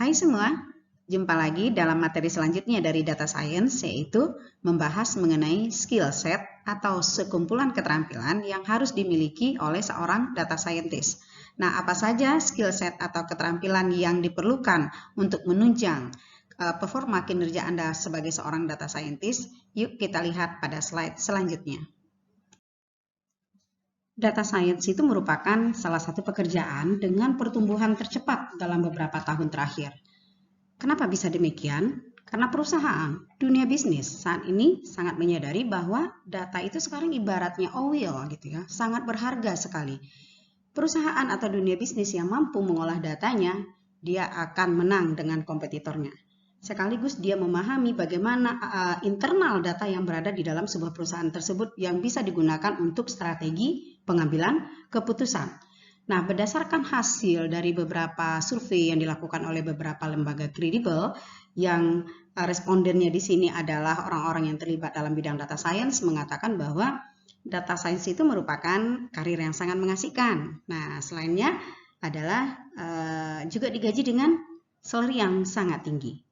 Hai semua, jumpa lagi dalam materi selanjutnya dari Data Science, yaitu membahas mengenai skill set atau sekumpulan keterampilan yang harus dimiliki oleh seorang data scientist. Nah, apa saja skill set atau keterampilan yang diperlukan untuk menunjang performa kinerja Anda sebagai seorang data scientist? Yuk kita lihat pada slide selanjutnya. Data science itu merupakan salah satu pekerjaan dengan pertumbuhan tercepat dalam beberapa tahun terakhir. Kenapa bisa demikian? Karena perusahaan, dunia bisnis saat ini sangat menyadari bahwa data itu sekarang ibaratnya oil gitu ya, sangat berharga sekali. Perusahaan atau dunia bisnis yang mampu mengolah datanya, dia akan menang dengan kompetitornya. Sekaligus dia memahami bagaimana internal data yang berada di dalam sebuah perusahaan tersebut yang bisa digunakan untuk strategi pengambilan keputusan. Nah, berdasarkan hasil dari beberapa survei yang dilakukan oleh beberapa lembaga kredibel, yang respondennya di sini adalah orang-orang yang terlibat dalam bidang data science, mengatakan bahwa data science itu merupakan karir yang sangat mengasihkan. Nah, selainnya adalah juga digaji dengan salary yang sangat tinggi.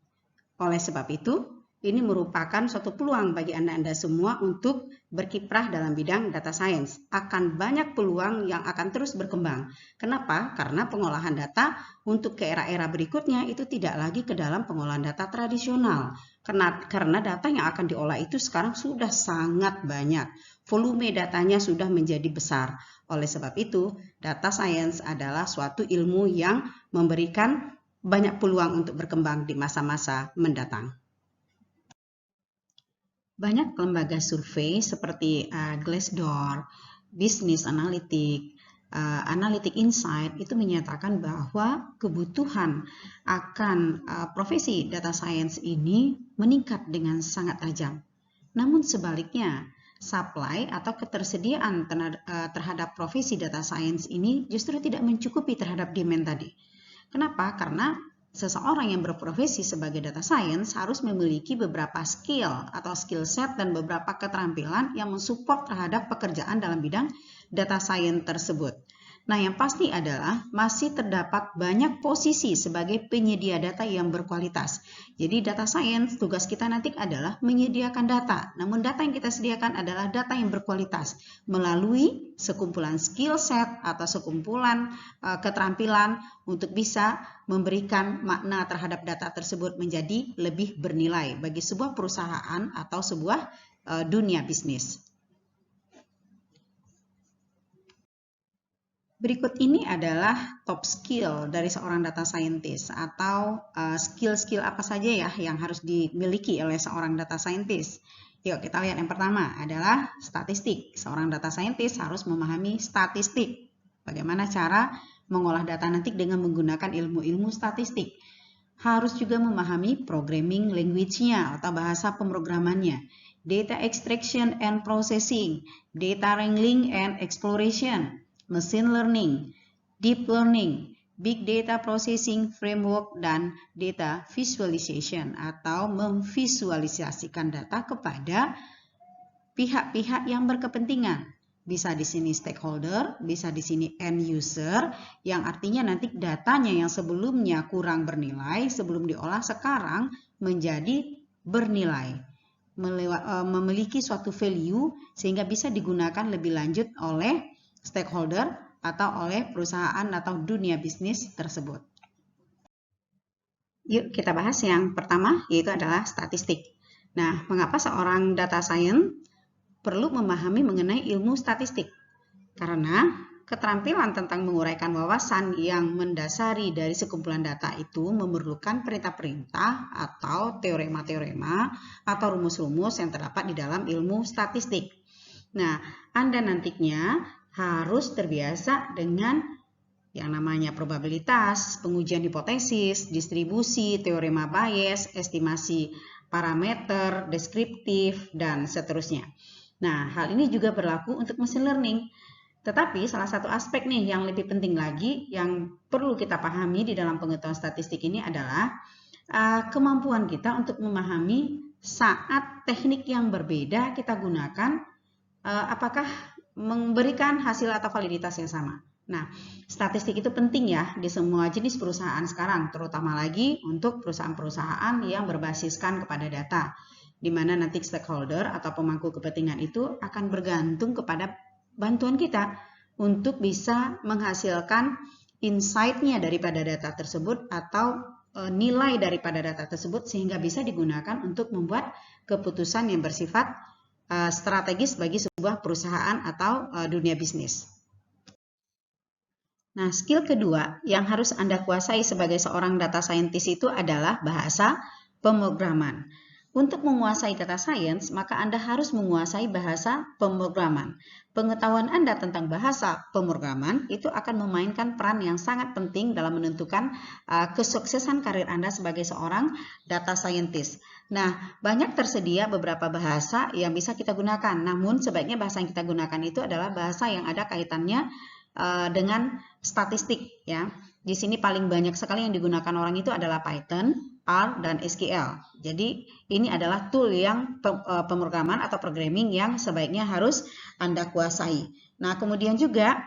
Oleh sebab itu, ini merupakan suatu peluang bagi Anda semua untuk berkiprah dalam bidang data science. Akan banyak peluang yang akan terus berkembang. Kenapa? Karena pengolahan data untuk ke era-era berikutnya itu tidak lagi ke dalam pengolahan data tradisional. Karena data yang akan diolah itu sekarang sudah sangat banyak. Volume datanya sudah menjadi besar. Oleh sebab itu, data science adalah suatu ilmu yang memberikan banyak peluang untuk berkembang di masa-masa mendatang. Banyak lembaga survei seperti Glassdoor, Business Analytics, Analytic Insight itu menyatakan bahwa kebutuhan akan profesi data science ini meningkat dengan sangat tajam. Namun sebaliknya, supply atau ketersediaan terhadap profesi data science ini justru tidak mencukupi terhadap demand tadi. Kenapa? Karena seseorang yang berprofesi sebagai data science harus memiliki beberapa skill atau skill set dan beberapa keterampilan yang mensupport terhadap pekerjaan dalam bidang data science tersebut. Nah, yang pasti adalah masih terdapat banyak posisi sebagai penyedia data yang berkualitas. Jadi data science tugas kita nanti adalah menyediakan data. Namun data yang kita sediakan adalah data yang berkualitas melalui sekumpulan skill set atau sekumpulan keterampilan untuk bisa memberikan makna terhadap data tersebut menjadi lebih bernilai bagi sebuah perusahaan atau sebuah dunia bisnis. Berikut ini adalah top skill dari seorang data scientist atau skill-skill apa saja ya yang harus dimiliki oleh seorang data scientist. Yuk kita lihat yang pertama adalah statistik. Seorang data scientist harus memahami statistik. Bagaimana cara mengolah data nanti dengan menggunakan ilmu-ilmu statistik. Harus juga memahami programming language-nya atau bahasa pemrogramannya. Data extraction and processing, data wrangling and exploration, machine learning, deep learning, big data processing framework, dan data visualization atau memvisualisasikan data kepada pihak-pihak yang berkepentingan. Bisa di sini stakeholder, bisa di sini end user, yang artinya nanti datanya yang sebelumnya kurang bernilai, sebelum diolah sekarang menjadi bernilai, memiliki suatu value sehingga bisa digunakan lebih lanjut oleh stakeholder atau oleh perusahaan atau dunia bisnis tersebut. Yuk kita bahas yang pertama, yaitu adalah statistik. Nah, mengapa seorang data science perlu memahami mengenai ilmu statistik? Karena keterampilan tentang menguraikan wawasan yang mendasari dari sekumpulan data itu memerlukan perintah-perintah atau teorema-teorema atau rumus-rumus yang terdapat di dalam ilmu statistik. Nah, Anda nantinya harus terbiasa dengan yang namanya probabilitas, pengujian hipotesis, distribusi, teorema Bayes, estimasi parameter, deskriptif, dan seterusnya. Nah, hal ini juga berlaku untuk machine learning. Tetapi salah satu aspek nih yang lebih penting lagi yang perlu kita pahami di dalam pengetahuan statistik ini adalah kemampuan kita untuk memahami saat teknik yang berbeda kita gunakan apakah memberikan hasil atau validitas yang sama. Nah, statistik itu penting ya di semua jenis perusahaan sekarang, terutama lagi untuk perusahaan-perusahaan yang berbasiskan kepada data, di mana nanti stakeholder atau pemangku kepentingan itu akan bergantung kepada bantuan kita untuk bisa menghasilkan insight-nya daripada data tersebut atau nilai daripada data tersebut sehingga bisa digunakan untuk membuat keputusan yang bersifat strategis bagi sebuah perusahaan atau dunia bisnis. Nah, skill kedua yang harus Anda kuasai sebagai seorang data scientist itu adalah bahasa pemrograman. Untuk menguasai data science, maka Anda harus menguasai bahasa pemrograman. Pengetahuan Anda tentang bahasa pemrograman itu akan memainkan peran yang sangat penting dalam menentukan kesuksesan karir Anda sebagai seorang data scientist. Nah, banyak tersedia beberapa bahasa yang bisa kita gunakan, namun sebaiknya bahasa yang kita gunakan itu adalah bahasa yang ada kaitannya dengan statistik ya. Di sini paling banyak sekali yang digunakan orang itu adalah Python, R, dan SQL. Jadi ini adalah tool yang pemrograman atau programming yang sebaiknya harus Anda kuasai. Nah, kemudian juga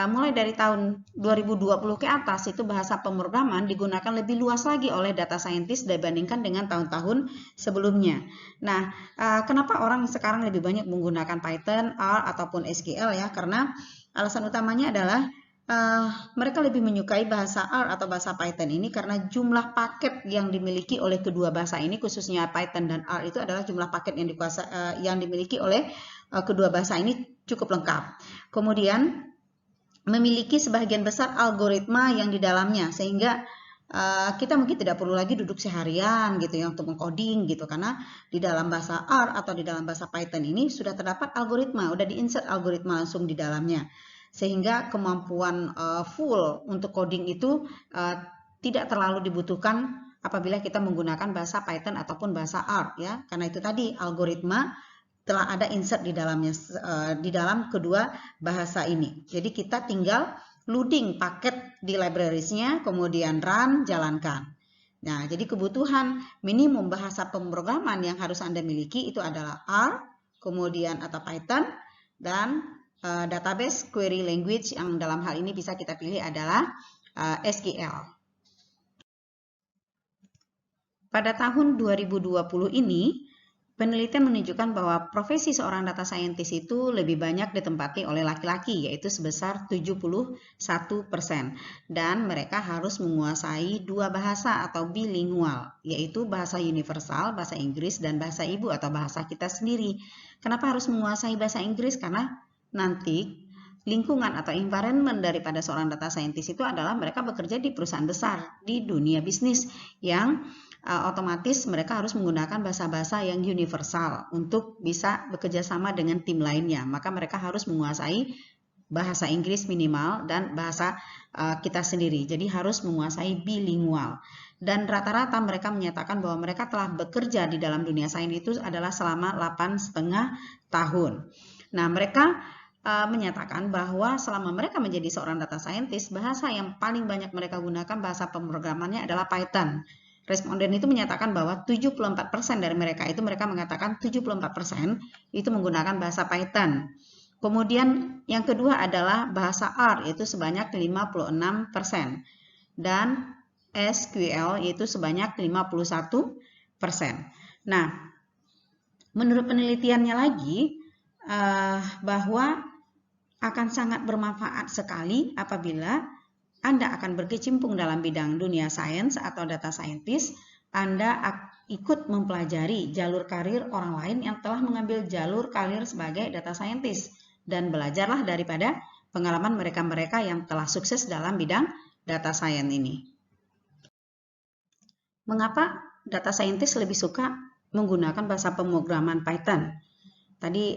mulai dari tahun 2020 ke atas itu bahasa pemrograman digunakan lebih luas lagi oleh data scientist dibandingkan dengan tahun-tahun sebelumnya. Nah, kenapa orang sekarang lebih banyak menggunakan Python, R, ataupun SQL ya? Karena alasan utamanya adalah mereka lebih menyukai bahasa R atau bahasa Python ini karena jumlah paket yang dimiliki oleh kedua bahasa ini, khususnya Python dan R itu adalah jumlah paket yang dimiliki oleh kedua bahasa ini cukup lengkap. Kemudian memiliki sebagian besar algoritma yang di dalamnya sehingga kita mungkin tidak perlu lagi duduk seharian gitu ya untuk mengcoding gitu, karena di dalam bahasa R atau di dalam bahasa Python ini sudah terdapat algoritma, udah diinsert algoritma langsung di dalamnya, sehingga kemampuan full untuk coding itu tidak terlalu dibutuhkan apabila kita menggunakan bahasa Python ataupun bahasa R ya, karena itu tadi algoritma telah ada insert di dalamnya di dalam kedua bahasa ini. Jadi kita tinggal loading paket di librariesnya, kemudian run, jalankan. Nah, jadi kebutuhan minimum bahasa pemrograman yang harus Anda miliki itu adalah R, kemudian atau Python, dan database query language yang dalam hal ini bisa kita pilih adalah SQL. Pada tahun 2020 ini, penelitian menunjukkan bahwa profesi seorang data scientist itu lebih banyak ditempati oleh laki-laki, yaitu sebesar 71%. Dan mereka harus menguasai dua bahasa atau bilingual, yaitu bahasa universal, bahasa Inggris, dan bahasa ibu atau bahasa kita sendiri. Kenapa harus menguasai bahasa Inggris? Karena nanti lingkungan atau environment daripada seorang data scientist itu adalah mereka bekerja di perusahaan besar, di dunia bisnis yang otomatis mereka harus menggunakan bahasa-bahasa yang universal untuk bisa bekerja sama dengan tim lainnya. Maka mereka harus menguasai bahasa Inggris minimal dan bahasa kita sendiri. Jadi harus menguasai bilingual. Dan rata-rata mereka menyatakan bahwa mereka telah bekerja di dalam dunia sains itu adalah selama 8,5 tahun. Nah, mereka menyatakan bahwa selama mereka menjadi seorang data scientist, bahasa yang paling banyak mereka gunakan bahasa pemrogramannya adalah Python. Responden itu menyatakan bahwa 74% dari mereka itu mereka mengatakan 74% itu menggunakan bahasa Python. Kemudian yang kedua adalah bahasa R, yaitu sebanyak 56%. Dan SQL yaitu sebanyak 51%. Nah, menurut penelitiannya lagi bahwa akan sangat bermanfaat sekali apabila Anda akan berkecimpung dalam bidang dunia sains atau data scientist, Anda ikut mempelajari jalur karir orang lain yang telah mengambil jalur karir sebagai data scientist dan belajarlah daripada pengalaman mereka-mereka yang telah sukses dalam bidang data science ini. Mengapa data scientist lebih suka menggunakan bahasa pemrograman Python? Tadi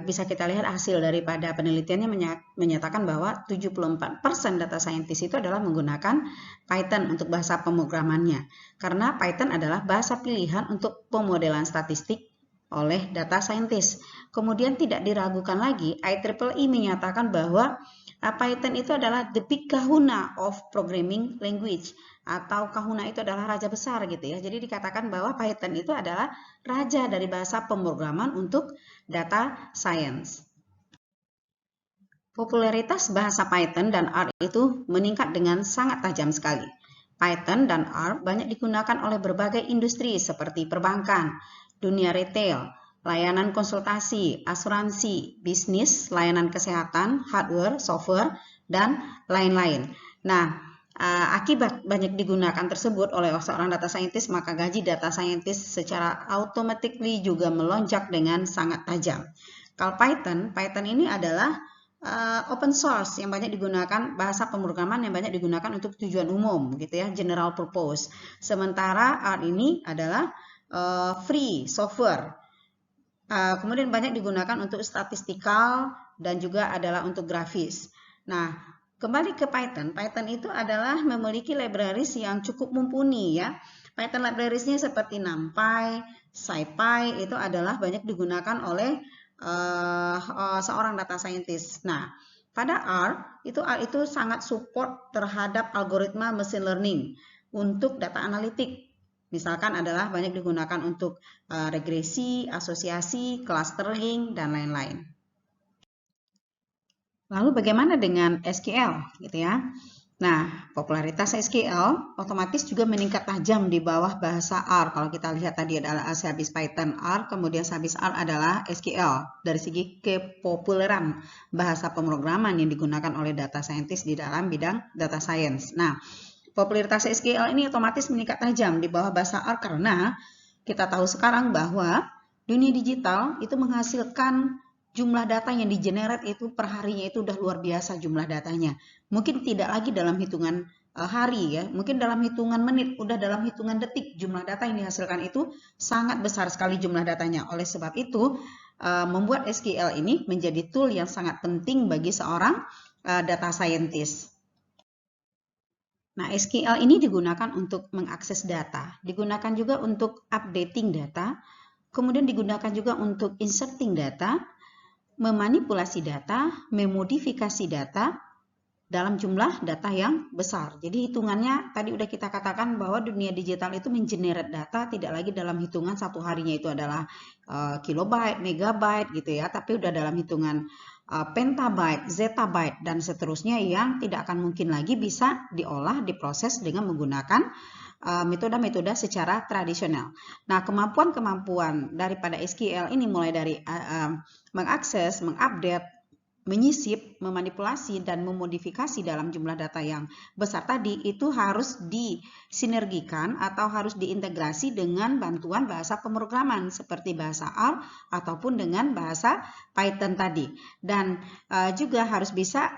bisa kita lihat hasil daripada penelitiannya menyatakan bahwa 74% data scientist itu adalah menggunakan Python untuk bahasa pemrogramannya. Karena Python adalah bahasa pilihan untuk pemodelan statistik oleh data scientist. Kemudian tidak diragukan lagi, IEEE menyatakan bahwa Python itu adalah the big kahuna of programming language, atau kahuna itu adalah raja besar gitu ya. Jadi dikatakan bahwa Python itu adalah raja dari bahasa pemrograman untuk data science. Popularitas bahasa Python dan R itu meningkat dengan sangat tajam sekali. Python dan R banyak digunakan oleh berbagai industri seperti perbankan, dunia retail, layanan konsultasi, asuransi, bisnis, layanan kesehatan, hardware, software, dan lain-lain. Nah, akibat banyak digunakan tersebut oleh seorang data scientist, maka gaji data scientist secara automatically juga melonjak dengan sangat tajam. Kalau Python ini adalah open source yang banyak digunakan, bahasa pemrograman yang banyak digunakan untuk tujuan umum gitu ya, general purpose. Sementara R ini adalah free software. Kemudian banyak digunakan untuk statistikal dan juga adalah untuk grafis. Nah, kembali ke Python itu adalah memiliki libraries yang cukup mumpuni ya. Python librariesnya seperti NumPy, SciPy itu adalah banyak digunakan oleh seorang data scientist. Nah, pada R itu sangat support terhadap algoritma machine learning untuk data analitik. Misalkan adalah banyak digunakan untuk regresi, asosiasi, clustering, dan lain-lain. Lalu bagaimana dengan SQL gitu ya? Nah, popularitas SQL otomatis juga meningkat tajam di bawah bahasa R. Kalau kita lihat tadi adalah sehabis Python R, kemudian sehabis R adalah SQL. Dari segi kepopuleran bahasa pemrograman yang digunakan oleh data scientist di dalam bidang data science. Nah, popularitas SQL ini otomatis meningkat tajam di bawah bahasa R karena kita tahu sekarang bahwa dunia digital itu menghasilkan jumlah data yang di-generate itu per harinya itu udah luar biasa jumlah datanya. Mungkin tidak lagi dalam hitungan hari ya, mungkin dalam hitungan menit, udah dalam hitungan detik jumlah data yang dihasilkan itu sangat besar sekali jumlah datanya. Oleh sebab itu, membuat SQL ini menjadi tool yang sangat penting bagi seorang data scientist. Nah, SQL ini digunakan untuk mengakses data, digunakan juga untuk updating data, kemudian digunakan juga untuk inserting data, memanipulasi data, memodifikasi data dalam jumlah data yang besar. Jadi hitungannya tadi udah kita katakan bahwa dunia digital itu mengenerate data tidak lagi dalam hitungan satu harinya itu adalah kilobyte, megabyte gitu ya, tapi udah dalam hitungan petabyte, zettabyte dan seterusnya yang tidak akan mungkin lagi bisa diolah, diproses dengan menggunakan metode-metode secara tradisional. Nah, kemampuan-kemampuan daripada SQL ini mulai dari mengakses, mengupdate, menyisip, memanipulasi, dan memodifikasi dalam jumlah data yang besar tadi itu harus disinergikan atau harus diintegrasi dengan bantuan bahasa pemrograman seperti bahasa R ataupun dengan bahasa Python tadi. Dan juga harus bisa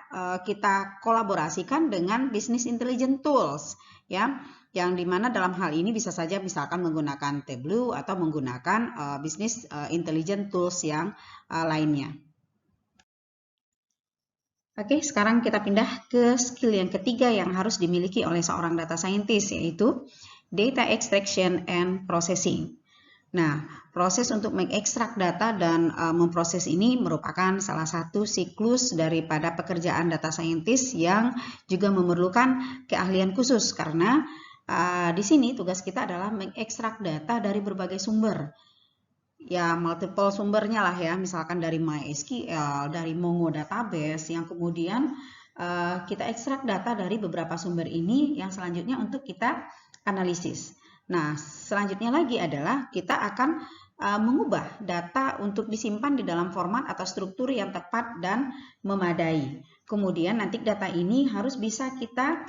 kita kolaborasikan dengan business intelligence tools ya, yang dimana dalam hal ini bisa saja misalkan menggunakan Tableau atau menggunakan business intelligence tools yang lainnya. Oke, sekarang kita pindah ke skill yang ketiga yang harus dimiliki oleh seorang data scientist, yaitu data extraction and processing. Nah, proses untuk mengekstrak data dan memproses ini merupakan salah satu siklus daripada pekerjaan data scientist yang juga memerlukan keahlian khusus karena di sini tugas kita adalah mengekstrak data dari berbagai sumber. Ya, multiple sumbernya lah ya, misalkan dari MySQL, dari Mongo database, yang kemudian kita ekstrak data dari beberapa sumber ini yang selanjutnya untuk kita analisis. Nah, selanjutnya lagi adalah kita akan mengubah data untuk disimpan di dalam format atau struktur yang tepat dan memadai. Kemudian nanti data ini harus bisa kita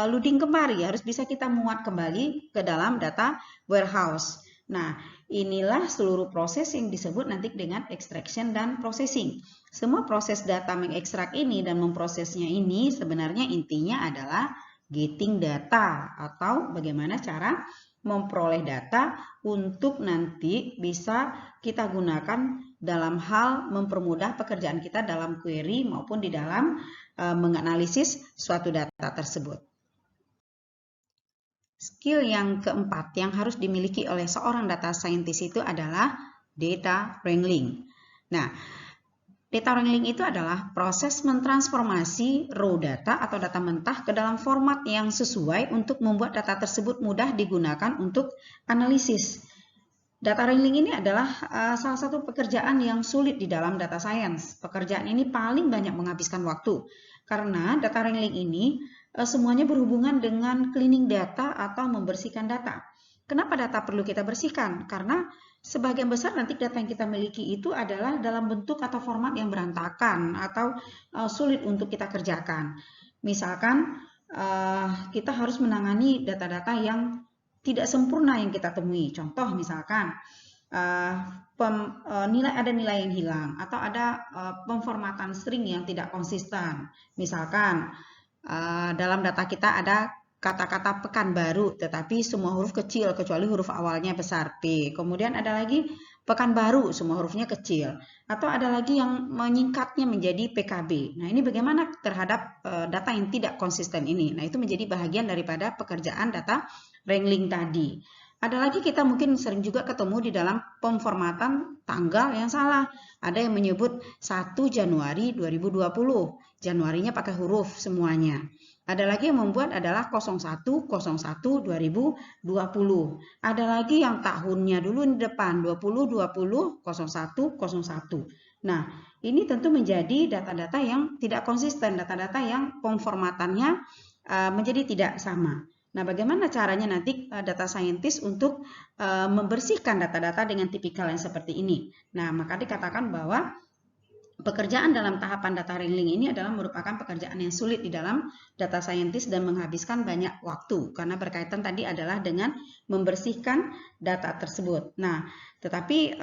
loading kembali, harus bisa kita muat kembali ke dalam data warehouse. Nah, inilah seluruh proses yang disebut nanti dengan extraction dan processing. Semua proses data mengekstrak ini dan memprosesnya ini sebenarnya intinya adalah getting data atau bagaimana cara memperoleh data untuk nanti bisa kita gunakan dalam hal mempermudah pekerjaan kita dalam query maupun di dalam menganalisis suatu data tersebut. Skill yang keempat yang harus dimiliki oleh seorang data scientist itu adalah data wrangling. Nah, data wrangling itu adalah proses mentransformasi raw data atau data mentah ke dalam format yang sesuai untuk membuat data tersebut mudah digunakan untuk analisis. Data wrangling ini adalah salah satu pekerjaan yang sulit di dalam data science. Pekerjaan ini paling banyak menghabiskan waktu karena data wrangling ini semuanya berhubungan dengan cleaning data atau membersihkan data. Kenapa data perlu kita bersihkan? Karena sebagian besar nanti data yang kita miliki itu adalah dalam bentuk atau format yang berantakan atau sulit untuk kita kerjakan. Misalkan kita harus menangani data-data yang tidak sempurna yang kita temui. Contoh misalkan ada nilai yang hilang atau ada pemformatan string yang tidak konsisten. Misalkan dalam data kita ada kata-kata pekan baru tetapi semua huruf kecil kecuali huruf awalnya besar P. Kemudian ada lagi pekan baru semua hurufnya kecil. Atau ada lagi yang menyingkatnya menjadi PKB. Nah, ini bagaimana terhadap data yang tidak konsisten ini? Nah, itu menjadi bahagian daripada pekerjaan data wrangling tadi. Ada lagi kita mungkin sering juga ketemu di dalam pemformatan tanggal yang salah. Ada yang menyebut 1 Januari 2020. Januarinya pakai huruf semuanya. Ada lagi yang membuat adalah 01/01/2020. Ada lagi yang tahunnya dulu di depan 20/20/01/01. Nah, ini tentu menjadi data-data yang tidak konsisten, data-data yang pemformatannya menjadi tidak sama. Nah, bagaimana caranya nanti data scientist untuk membersihkan data-data dengan tipikal yang seperti ini? Nah, maka dikatakan bahwa pekerjaan dalam tahapan data wrangling ini adalah merupakan pekerjaan yang sulit di dalam data scientist dan menghabiskan banyak waktu karena berkaitan tadi adalah dengan membersihkan data tersebut. Nah, tetapi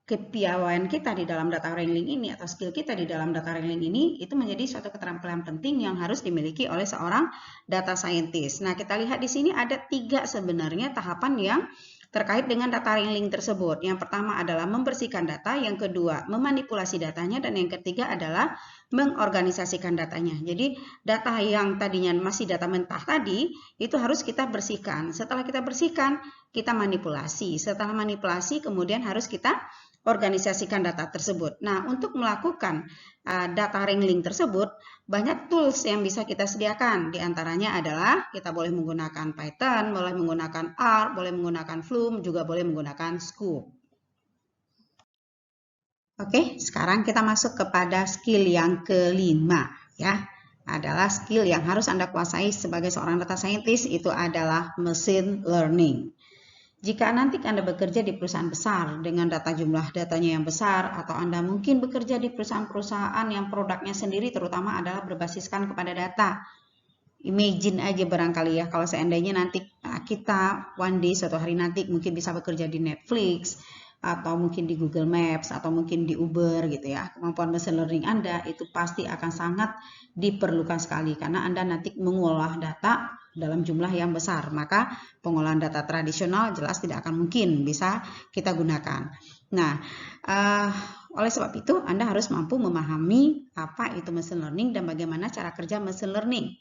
kepiawaian kita di dalam data wrangling ini atau skill kita di dalam data wrangling ini itu menjadi suatu keterampilan penting yang harus dimiliki oleh seorang data scientist. Nah, kita lihat di sini ada 3 sebenarnya tahapan yang terkait dengan data wrangling tersebut. Yang pertama adalah membersihkan data, yang kedua memanipulasi datanya, dan yang ketiga adalah mengorganisasikan datanya. Jadi data yang tadinya masih data mentah tadi itu harus kita bersihkan. Setelah kita bersihkan, kita manipulasi. Setelah manipulasi kemudian harus kita organisasikan data tersebut. Nah, untuk melakukan data wrangling tersebut, banyak tools yang bisa kita sediakan. Di antaranya adalah kita boleh menggunakan Python, boleh menggunakan R, boleh menggunakan Flume, juga boleh menggunakan Scoop. Oke, sekarang kita masuk kepada skill yang kelima, ya. Adalah skill yang harus Anda kuasai sebagai seorang data scientist, itu adalah machine learning. Jika nanti Anda bekerja di perusahaan besar dengan jumlah datanya yang besar, atau Anda mungkin bekerja di perusahaan-perusahaan yang produknya sendiri terutama adalah berbasiskan kepada data. Imagine aja barangkali ya kalau seandainya nanti kita one day suatu hari nanti mungkin bisa bekerja di Netflix atau mungkin di Google Maps atau mungkin di Uber gitu ya. Kemampuan machine learning Anda itu pasti akan sangat diperlukan sekali karena Anda nanti mengolah data dalam jumlah yang besar, maka pengolahan data tradisional jelas tidak akan mungkin bisa kita gunakan. Nah, oleh sebab itu Anda harus mampu memahami apa itu machine learning dan bagaimana cara kerja machine learning.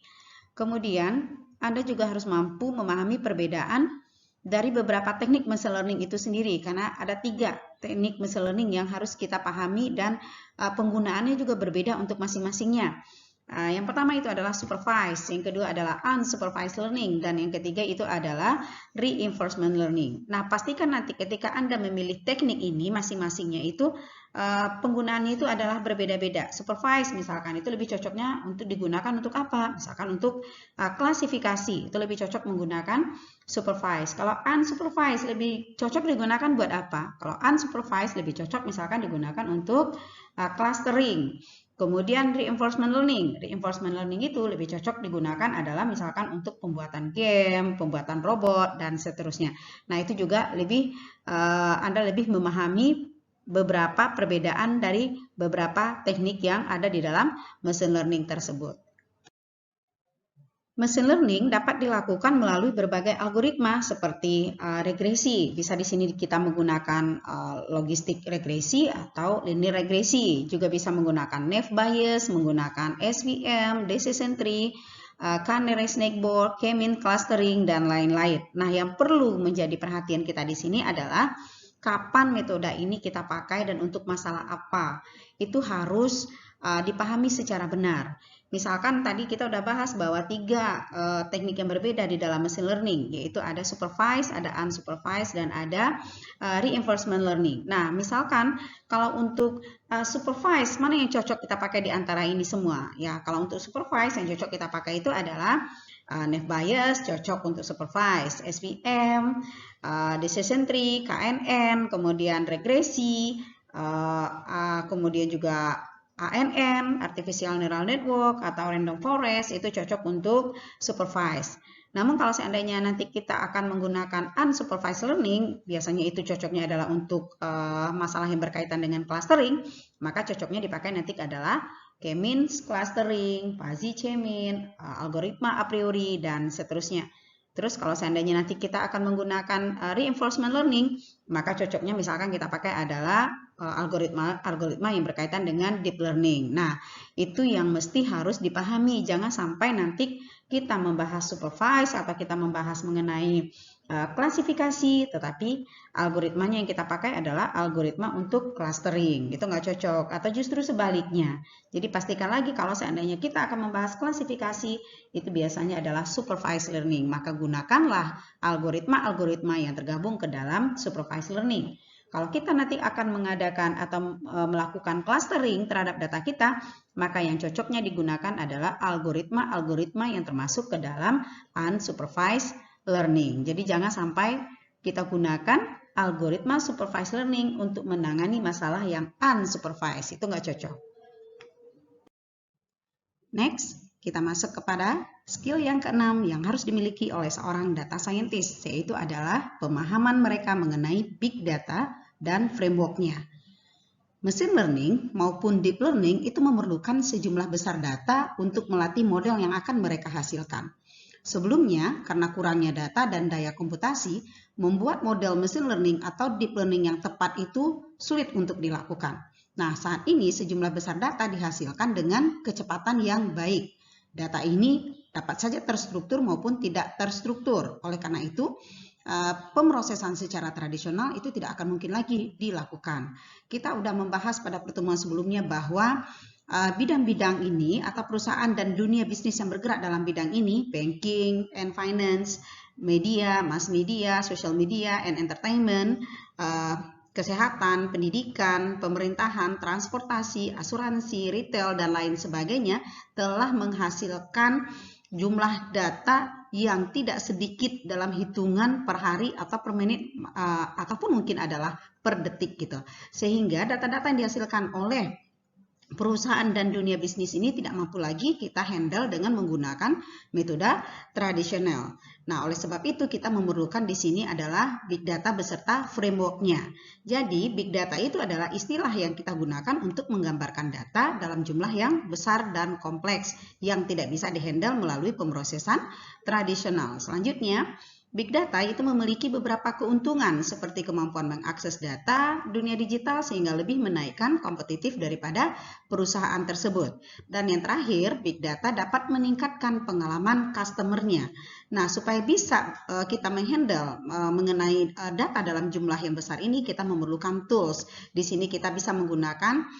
Kemudian Anda juga harus mampu memahami perbedaan dari beberapa teknik machine learning itu sendiri, karena ada 3 teknik machine learning yang harus kita pahami dan penggunaannya juga berbeda untuk masing-masingnya. Yang pertama itu adalah supervised, yang kedua adalah unsupervised learning, dan yang ketiga itu adalah reinforcement learning. Nah, pastikan nanti ketika Anda memilih teknik ini masing-masingnya itu penggunaannya itu adalah berbeda-beda. Supervised misalkan itu lebih cocoknya untuk digunakan untuk apa? Misalkan untuk klasifikasi itu lebih cocok menggunakan supervised. Kalau unsupervised lebih cocok digunakan buat apa? Kalau unsupervised lebih cocok misalkan digunakan untuk clustering. Kemudian reinforcement learning. Reinforcement learning itu lebih cocok digunakan adalah misalkan untuk pembuatan game, pembuatan robot, dan seterusnya. Nah, itu juga Anda lebih memahami beberapa perbedaan dari beberapa teknik yang ada di dalam machine learning tersebut. Machine learning dapat dilakukan melalui berbagai algoritma seperti regresi. Bisa di sini kita menggunakan logistik regresi atau linear regresi. Juga bisa menggunakan naive Bayes, menggunakan SVM, decision tree, canary snakeboard, k-mean clustering, dan lain-lain. Nah, yang perlu menjadi perhatian kita di sini adalah kapan metode ini kita pakai dan untuk masalah apa. Itu harus dipahami secara benar. Misalkan tadi kita udah bahas bahwa 3 teknik yang berbeda di dalam machine learning, yaitu ada supervised, ada unsupervised, dan ada reinforcement learning. Nah, misalkan kalau untuk supervised, mana yang cocok kita pakai di antara ini semua? Ya, kalau untuk supervised yang cocok kita pakai itu adalah Naive Bayes, cocok untuk supervised, SVM, decision tree, KNN, kemudian regresi, kemudian juga ANN, Artificial Neural Network, atau Random Forest, itu cocok untuk supervised. Namun kalau seandainya nanti kita akan menggunakan unsupervised learning, biasanya itu cocoknya adalah untuk masalah yang berkaitan dengan clustering, maka cocoknya dipakai nanti adalah K-means clustering, fuzzy K-mean, algoritma a priori, dan seterusnya. Terus kalau seandainya nanti kita akan menggunakan reinforcement learning, maka cocoknya misalkan kita pakai adalah algoritma yang berkaitan dengan deep learning. Nah, itu yang mesti harus dipahami. Jangan sampai nanti kita membahas supervised atau kita membahas mengenai klasifikasi, tetapi algoritmanya yang kita pakai adalah algoritma untuk clustering. Itu nggak cocok. Atau justru sebaliknya. Jadi pastikan lagi kalau seandainya kita akan membahas klasifikasi, itu biasanya adalah supervised learning. Maka gunakanlah algoritma-algoritma yang tergabung ke dalam supervised learning. Kalau kita nanti akan mengadakan atau melakukan clustering terhadap data kita, maka yang cocoknya digunakan adalah algoritma-algoritma yang termasuk ke dalam unsupervised learning. Jadi jangan sampai kita gunakan algoritma supervised learning untuk menangani masalah yang unsupervised. Itu nggak cocok. Next, kita masuk kepada skill yang keenam yang harus dimiliki oleh seorang data scientist, yaitu adalah pemahaman mereka mengenai big data dan framework-nya. Machine learning maupun deep learning itu memerlukan sejumlah besar data untuk melatih model yang akan mereka hasilkan. Sebelumnya, karena kurangnya data dan daya komputasi, membuat model machine learning atau deep learning yang tepat itu sulit untuk dilakukan. Nah, saat ini sejumlah besar data dihasilkan dengan kecepatan yang baik. Data ini dapat saja terstruktur maupun tidak terstruktur. Oleh karena itu, pemrosesan secara tradisional itu tidak akan mungkin lagi dilakukan. Kita sudah membahas pada pertemuan sebelumnya bahwa bidang-bidang ini atau perusahaan dan dunia bisnis yang bergerak dalam bidang ini, banking and finance, media, mass media, social media and entertainment, kesehatan, pendidikan, pemerintahan, transportasi, asuransi, retail, dan lain sebagainya telah menghasilkan jumlah data yang tidak sedikit dalam hitungan per hari atau per menit ataupun mungkin adalah per detik gitu. Sehingga data-data yang dihasilkan oleh perusahaan dan dunia bisnis ini tidak mampu lagi kita handle dengan menggunakan metode tradisional. Nah, oleh sebab itu kita memerlukan di sini adalah big data beserta framework-nya. Jadi, big data itu adalah istilah yang kita gunakan untuk menggambarkan data dalam jumlah yang besar dan kompleks yang tidak bisa dihandle melalui pemrosesan tradisional. Selanjutnya, big data itu memiliki beberapa keuntungan seperti kemampuan mengakses data dunia digital sehingga lebih menaikkan kompetitif daripada perusahaan tersebut. Dan yang terakhir, big data dapat meningkatkan pengalaman customer-nya. Nah, supaya bisa kita menghandle mengenai data dalam jumlah yang besar ini, kita memerlukan tools. Di sini kita bisa menggunakan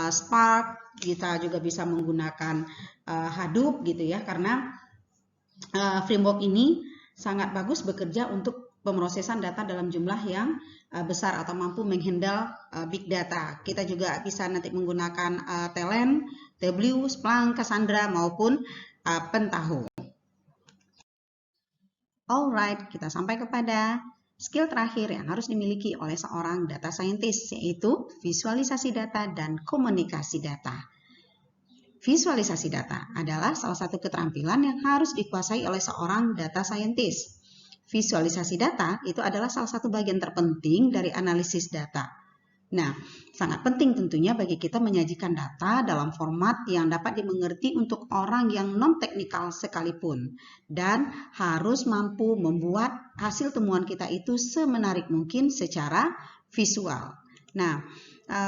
Spark, kita juga bisa menggunakan Hadoop gitu ya, karena framework ini sangat bagus bekerja untuk pemrosesan data dalam jumlah yang besar atau mampu menghandle big data. Kita juga bisa nanti menggunakan Talend, Tableau, Splunk, Cassandra maupun Pentaho. Alright, kita sampai kepada skill terakhir yang harus dimiliki oleh seorang data scientist, yaitu visualisasi data dan komunikasi data. Visualisasi data adalah salah satu keterampilan yang harus dikuasai oleh seorang data scientist. Visualisasi data itu adalah salah satu bagian terpenting dari analisis data. Nah, sangat penting tentunya bagi kita menyajikan data dalam format yang dapat dimengerti untuk orang yang non-teknikal sekalipun dan harus mampu membuat hasil temuan kita itu semenarik mungkin secara visual. Nah,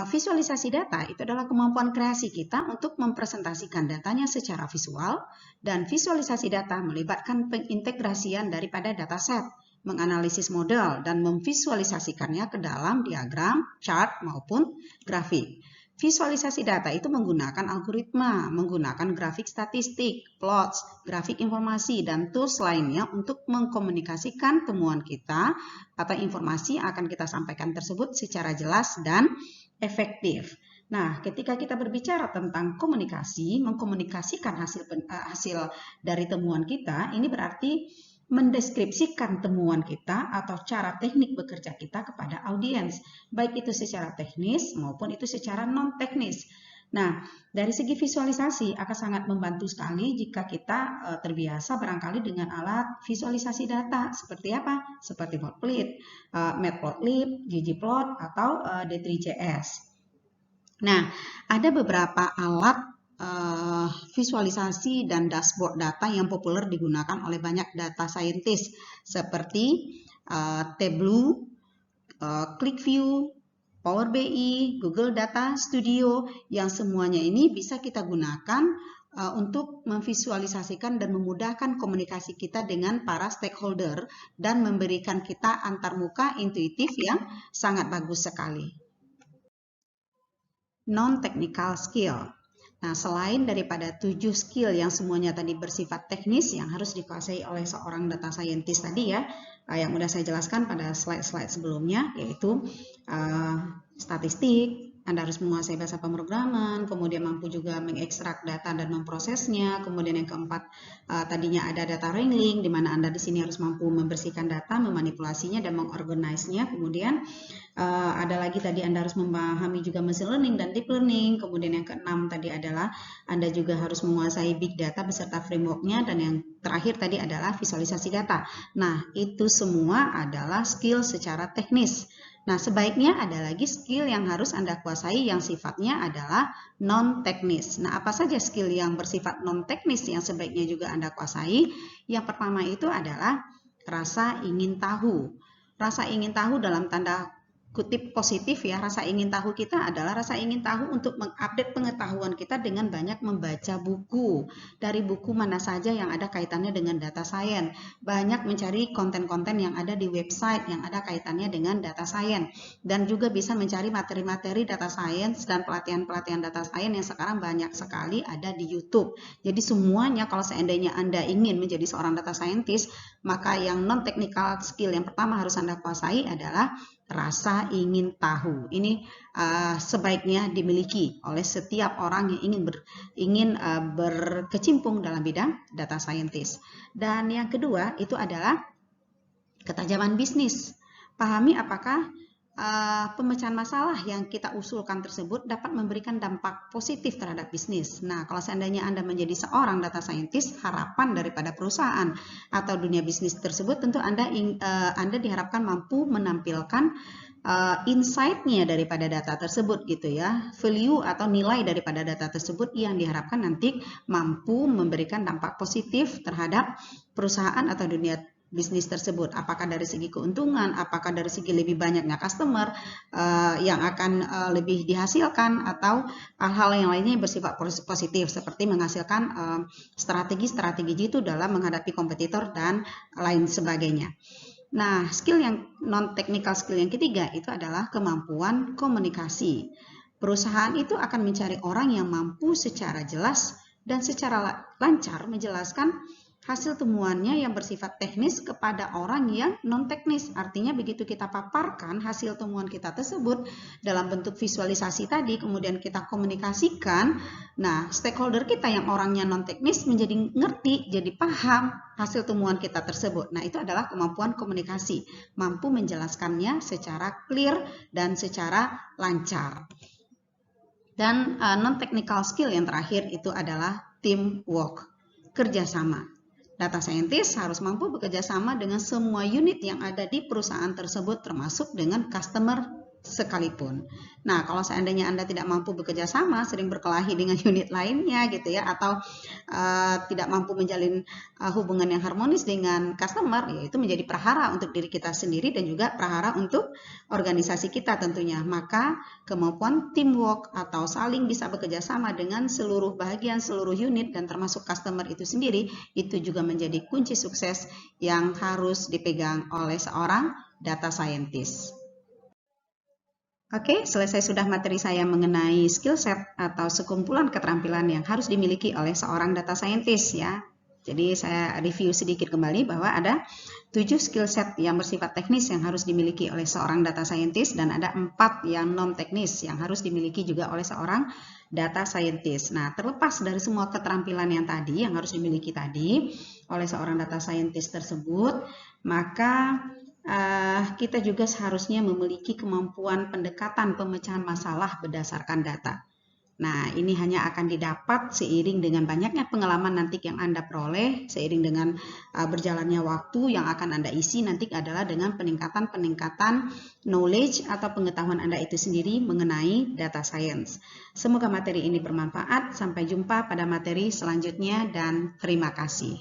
visualisasi data itu adalah kemampuan kreasi kita untuk mempresentasikan datanya secara visual, dan visualisasi data melibatkan pengintegrasian daripada dataset, menganalisis model, dan memvisualisasikannya ke dalam diagram, chart, maupun grafik. Visualisasi data itu menggunakan algoritma, menggunakan grafik statistik, plots, grafik informasi, dan tools lainnya untuk mengkomunikasikan temuan kita atau informasi yang akan kita sampaikan tersebut secara jelas dan efektif. Nah, ketika kita berbicara tentang komunikasi, mengkomunikasikan hasil dari temuan kita, ini berarti mendeskripsikan temuan kita atau cara teknik bekerja kita kepada audiens, baik itu secara teknis maupun itu secara non-teknis. Nah, dari segi visualisasi akan sangat membantu sekali jika kita terbiasa barangkali dengan alat visualisasi data. Seperti apa? Seperti Matplotlib, Matplotlib, ggplot, atau D3JS. Nah, ada beberapa alat visualisasi dan dashboard data yang populer digunakan oleh banyak data scientist seperti Tableau, QlikView, Power BI, Google Data Studio, yang semuanya ini bisa kita gunakan untuk memvisualisasikan dan memudahkan komunikasi kita dengan para stakeholder dan memberikan kita antarmuka intuitif yang sangat bagus sekali. Non-technical skill. Nah, selain daripada 7 skill yang semuanya tadi bersifat teknis yang harus dikuasai oleh seorang data scientist tadi ya, yang sudah saya jelaskan pada slide-slide sebelumnya, yaitu statistik, Anda harus menguasai bahasa pemrograman, kemudian mampu juga mengekstrak data dan memprosesnya, kemudian yang keempat tadinya ada data wrangling, di mana Anda di sini harus mampu membersihkan data, memanipulasinya dan mengorganisnya, kemudian ada lagi tadi Anda harus memahami juga machine learning dan deep learning. Kemudian yang keenam tadi adalah Anda juga harus menguasai big data beserta frameworknya, dan yang terakhir tadi adalah visualisasi data. Nah, itu semua adalah skill secara teknis. Nah, sebaiknya ada lagi skill yang harus Anda kuasai yang sifatnya adalah non-teknis. Nah, apa saja skill yang bersifat non-teknis yang sebaiknya juga Anda kuasai? Yang pertama itu adalah rasa ingin tahu. Rasa ingin tahu dalam tanda kutip positif ya, rasa ingin tahu kita adalah rasa ingin tahu untuk mengupdate pengetahuan kita dengan banyak membaca buku. Dari buku mana saja yang ada kaitannya dengan data science. Banyak mencari konten-konten yang ada di website yang ada kaitannya dengan data science. Dan juga bisa mencari materi-materi data science dan pelatihan-pelatihan data science yang sekarang banyak sekali ada di YouTube. Jadi semuanya kalau seandainya Anda ingin menjadi seorang data scientist, maka yang non-technical skill yang pertama harus Anda kuasai adalah rasa ingin tahu. Ini sebaiknya dimiliki oleh setiap orang yang ingin berkecimpung dalam bidang data scientist. Dan yang kedua itu adalah ketajaman bisnis. Pahami apakah pemecahan masalah yang kita usulkan tersebut dapat memberikan dampak positif terhadap bisnis. Nah, kalau seandainya Anda menjadi seorang data scientist, harapan daripada perusahaan atau dunia bisnis tersebut tentu Anda diharapkan mampu menampilkan insight-nya daripada data tersebut gitu ya, value atau nilai daripada data tersebut yang diharapkan nanti mampu memberikan dampak positif terhadap perusahaan atau dunia bisnis tersebut, apakah dari segi keuntungan, apakah dari segi lebih banyaknya customer yang akan lebih dihasilkan, atau hal-hal yang lainnya yang bersifat positif seperti menghasilkan strategi-strategi jitu dalam menghadapi kompetitor dan lain sebagainya. Nah, skill yang non-technical skill yang ketiga itu adalah kemampuan komunikasi. Perusahaan itu akan mencari orang yang mampu secara jelas dan secara lancar menjelaskan hasil temuannya yang bersifat teknis kepada orang yang non-teknis. Artinya begitu kita paparkan hasil temuan kita tersebut dalam bentuk visualisasi tadi, kemudian kita komunikasikan, nah stakeholder kita yang orangnya non-teknis menjadi ngerti, jadi paham hasil temuan kita tersebut. Nah, itu adalah kemampuan komunikasi, mampu menjelaskannya secara clear dan secara lancar. Dan non-technical skill yang terakhir itu adalah teamwork, kerjasama. Data scientist harus mampu bekerja sama dengan semua unit yang ada di perusahaan tersebut, termasuk dengan customer sekalipun. Nah, kalau seandainya Anda tidak mampu bekerja sama, sering berkelahi dengan unit lainnya gitu ya, atau tidak mampu menjalin hubungan yang harmonis dengan customer, ya itu menjadi prahara untuk diri kita sendiri dan juga prahara untuk organisasi kita tentunya. Maka kemampuan teamwork atau saling bisa bekerja sama dengan seluruh bagian, seluruh unit dan termasuk customer itu sendiri, itu juga menjadi kunci sukses yang harus dipegang oleh seorang data scientist. Oke, selesai sudah materi saya mengenai skill set atau sekumpulan keterampilan yang harus dimiliki oleh seorang data scientist ya. Jadi saya review sedikit kembali bahwa ada 7 skill set yang bersifat teknis yang harus dimiliki oleh seorang data scientist dan ada 4 yang non teknis yang harus dimiliki juga oleh seorang data scientist. Nah, terlepas dari semua keterampilan yang tadi yang harus dimiliki tadi oleh seorang data scientist tersebut, maka kita juga seharusnya memiliki kemampuan pendekatan pemecahan masalah berdasarkan data. Nah, ini hanya akan didapat seiring dengan banyaknya pengalaman nanti yang Anda peroleh, seiring dengan berjalannya waktu yang akan Anda isi nanti adalah dengan peningkatan knowledge atau pengetahuan Anda itu sendiri mengenai data science. Semoga materi ini bermanfaat. Sampai jumpa pada materi selanjutnya dan terima kasih.